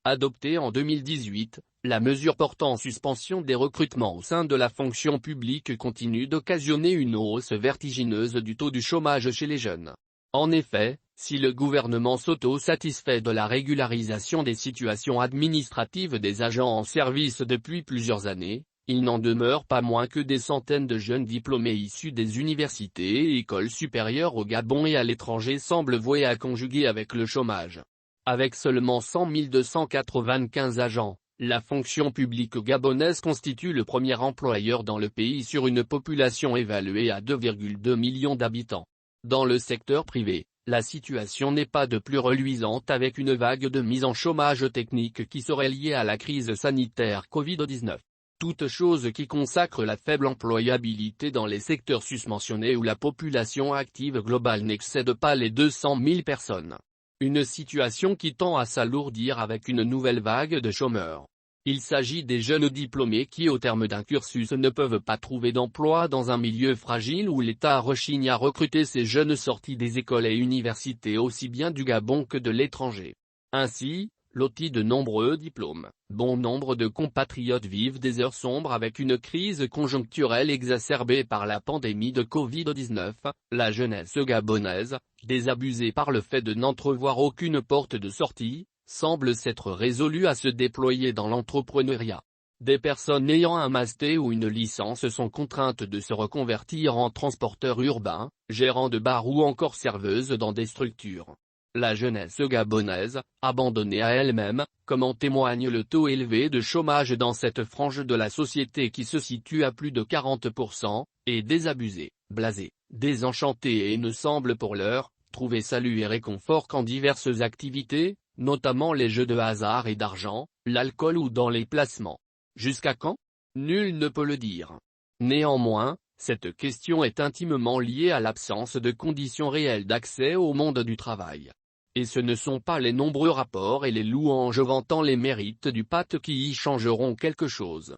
Adoptée en 2018, la mesure portant en suspension des recrutements au sein de la fonction publique continue d'occasionner une hausse vertigineuse du taux du chômage chez les jeunes. En effet, si le gouvernement s'auto-satisfait de la régularisation des situations administratives des agents en service depuis plusieurs années, il n'en demeure pas moins que des centaines de jeunes diplômés issus des universités et écoles supérieures au Gabon et à l'étranger semblent voués à conjuguer avec le chômage. Avec seulement 100 295 agents, la fonction publique gabonaise constitue le premier employeur dans le pays sur une population évaluée à 2,2 millions d'habitants. Dans le secteur privé, la situation n'est pas de plus reluisante avec une vague de mise en chômage technique qui serait liée à la crise sanitaire Covid-19. Toute chose qui consacre la faible employabilité dans les secteurs susmentionnés où la population active globale n'excède pas les 200 000 personnes. Une situation qui tend à s'alourdir avec une nouvelle vague de chômeurs. Il s'agit des jeunes diplômés qui au terme d'un cursus ne peuvent pas trouver d'emploi dans un milieu fragile où l'État rechigne à recruter ces jeunes sortis des écoles et universités aussi bien du Gabon que de l'étranger. Ainsi, lotis de nombreux diplômes, bon nombre de compatriotes vivent des heures sombres avec une crise conjoncturelle exacerbée par la pandémie de Covid-19, la jeunesse gabonaise, désabusée par le fait de n'entrevoir aucune porte de sortie, semble s'être résolue à se déployer dans l'entrepreneuriat. Des personnes ayant un master ou une licence sont contraintes de se reconvertir en transporteurs urbains, gérants de bars ou encore serveuses dans des structures. La jeunesse gabonaise, abandonnée à elle-même, comme en témoigne le taux élevé de chômage dans cette frange de la société qui se situe à plus de 40%, est désabusée, blasée, désenchantée et ne semble pour l'heure trouver salut et réconfort qu'en diverses activités, notamment les jeux de hasard et d'argent, l'alcool ou dans les placements. Jusqu'à quand? Nul ne peut le dire. Néanmoins, cette question est intimement liée à l'absence de conditions réelles d'accès au monde du travail. Et ce ne sont pas les nombreux rapports et les louanges vantant les mérites du pacte qui y changeront quelque chose.